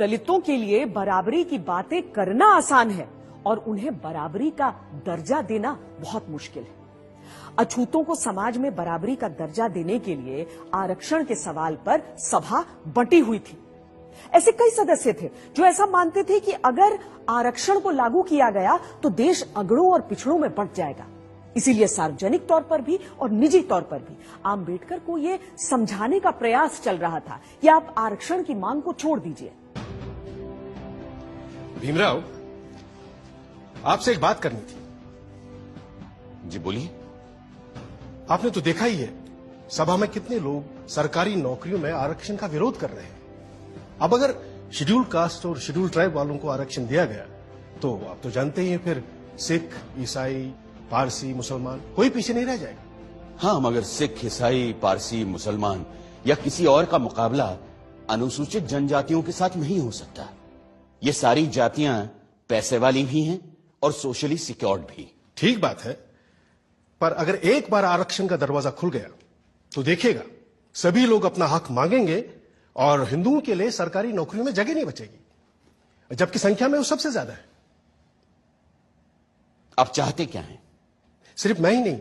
दलितों के लिए बराबरी की बातें करना आसान है और उन्हें बराबरी का दर्जा देना बहुत मुश्किल है। अछूतों को समाज में बराबरी का दर्जा देने के लिए आरक्षण के सवाल पर सभा बंटी हुई थी। ऐसे कई सदस्य थे जो ऐसा मानते थे कि अगर आरक्षण को लागू किया गया तो देश अगड़ों और पिछड़ों में बंट जाएगा। इसीलिए सार्वजनिक तौर पर भी और निजी तौर पर भी आंबेडकर को यह समझाने का प्रयास चल रहा था कि आप आरक्षण की मांग को छोड़ दीजिए। भीमराव, आपसे एक बात करनी थी। जी बोलिए। आपने तो देखा ही है सभा में कितने लोग सरकारी नौकरियों में आरक्षण का विरोध कर रहे हैं। अब अगर शेड्यूल कास्ट और शेड्यूल ट्राइब वालों को आरक्षण दिया गया तो आप तो जानते ही हैं फिर सिख, ईसाई, पारसी, मुसलमान कोई पीछे नहीं रह जाएगा। हाँ, मगर सिख, ईसाई, पारसी, मुसलमान या किसी और का मुकाबला अनुसूचित जनजातियों के साथ नहीं हो सकता। ये सारी जातियां पैसे वाली भी हैं और सोशली सिक्योर्ड भी। ठीक बात है, पर अगर एक बार आरक्षण का दरवाजा खुल गया तो देखिएगा सभी लोग अपना हक मांगेंगे और हिंदुओं के लिए सरकारी नौकरियों में जगह नहीं बचेगी, जबकि संख्या में वो सबसे ज्यादा है। आप चाहते क्या हैं? सिर्फ मैं ही नहीं,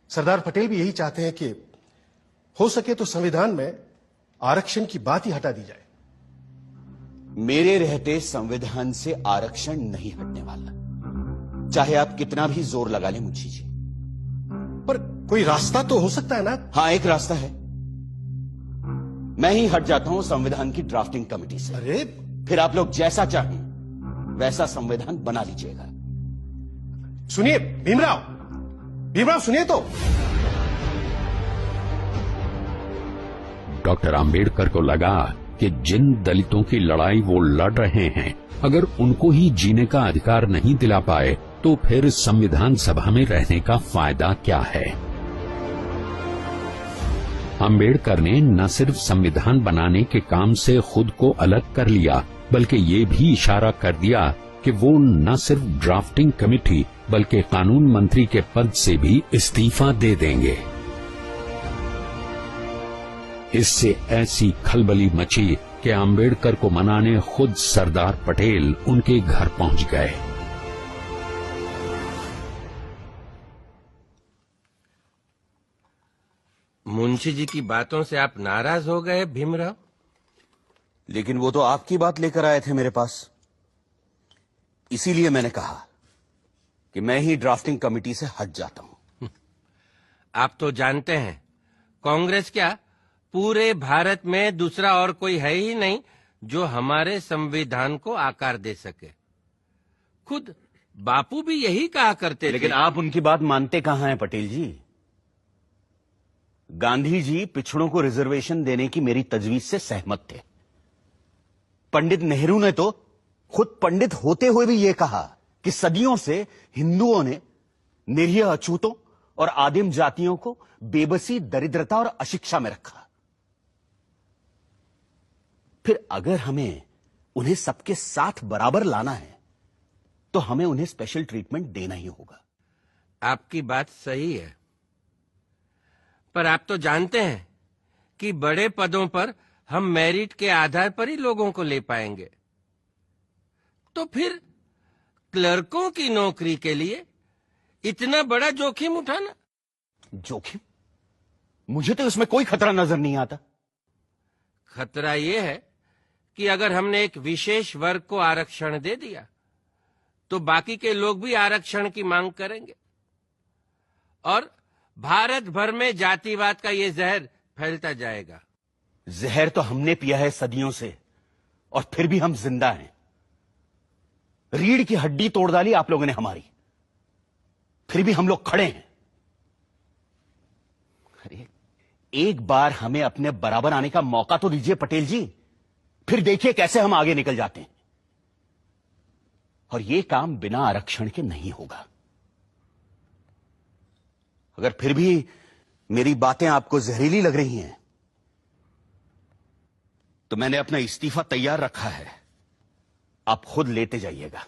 सरदार पटेल भी यही चाहते हैं कि हो सके तो संविधान में आरक्षण की बात ही हटा दी जाए। मेरे रहते संविधान से आरक्षण नहीं हटने वाला, चाहे आप कितना भी जोर लगा लें मुंशी जी। पर कोई रास्ता तो हो सकता है ना? हाँ, एक रास्ता है। मैं ही हट जाता हूं संविधान की ड्राफ्टिंग कमेटी से। अरे फिर आप लोग जैसा चाहें वैसा संविधान बना लीजिएगा। सुनिए भीमराव, भीमराव सुनिए तो। डॉक्टर आंबेडकर को लगा कि जिन दलितों की लड़ाई वो लड़ रहे हैं, अगर उनको ही जीने का अधिकार नहीं दिला पाए तो फिर संविधान सभा में रहने का फायदा क्या है। आंबेडकर ने न सिर्फ संविधान बनाने के काम से खुद को अलग कर लिया, बल्कि ये भी इशारा कर दिया कि वो न सिर्फ ड्राफ्टिंग कमेटी बल्कि कानून मंत्री के पद से भी इस्तीफा दे देंगे। इससे ऐसी खलबली मची कि आंबेडकर को मनाने खुद सरदार पटेल उनके घर पहुंच गए। मुंशी जी की बातों से आप नाराज हो गए भीमराव? लेकिन वो तो आपकी बात लेकर आए थे मेरे पास, इसीलिए मैंने कहा कि मैं ही ड्राफ्टिंग कमेटी से हट जाता हूं। आप तो जानते हैं कांग्रेस क्या पूरे भारत में दूसरा और कोई है ही नहीं जो हमारे संविधान को आकार दे सके। खुद बापू भी यही कहा करते थे। लेकिन आप उनकी बात मानते कहां हैं पटेल जी? गांधी जी पिछड़ों को रिजर्वेशन देने की मेरी तजवीज से सहमत थे। पंडित नेहरू ने तो खुद पंडित होते हुए भी यह कहा कि सदियों से हिंदुओं ने निरीह अछूतों और आदिम जातियों को बेबसी, दरिद्रता और अशिक्षा में रखा। फिर अगर हमें उन्हें सबके साथ बराबर लाना है तो हमें उन्हें स्पेशल ट्रीटमेंट देना ही होगा। आपकी बात सही है, पर आप तो जानते हैं कि बड़े पदों पर हम मेरिट के आधार पर ही लोगों को ले पाएंगे। तो फिर क्लर्कों की नौकरी के लिए इतना बड़ा जोखिम उठाना? जोखिम? मुझे तो इसमें कोई खतरा नजर नहीं आता। खतरा यह है कि अगर हमने एक विशेष वर्ग को आरक्षण दे दिया तो बाकी के लोग भी आरक्षण की मांग करेंगे और भारत भर में जातिवाद का ये जहर फैलता जाएगा। जहर तो हमने पिया है सदियों से और फिर भी हम जिंदा हैं। रीढ़ की हड्डी तोड़ डाली आप लोगों ने हमारी, फिर भी हम लोग खड़े हैं। अरे एक बार हमें अपने बराबर आने का मौका तो दीजिए पटेल जी, फिर देखिए कैसे हम आगे निकल जाते हैं। और यह काम बिना आरक्षण के नहीं होगा। अगर फिर भी मेरी बातें आपको जहरीली लग रही हैं तो मैंने अपना इस्तीफा तैयार रखा है, आप खुद लेते जाइएगा।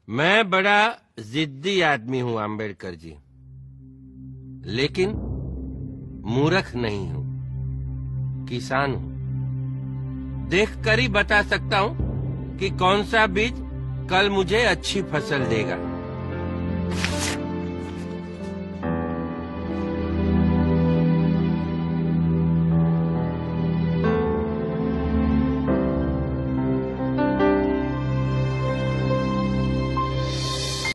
मैं बड़ा जिद्दी आदमी हूं आंबेडकर जी, लेकिन मूर्ख नहीं हूं। किसान हूं। देखकर ही बता सकता हूं कि कौन सा बीज कल मुझे अच्छी फसल देगा।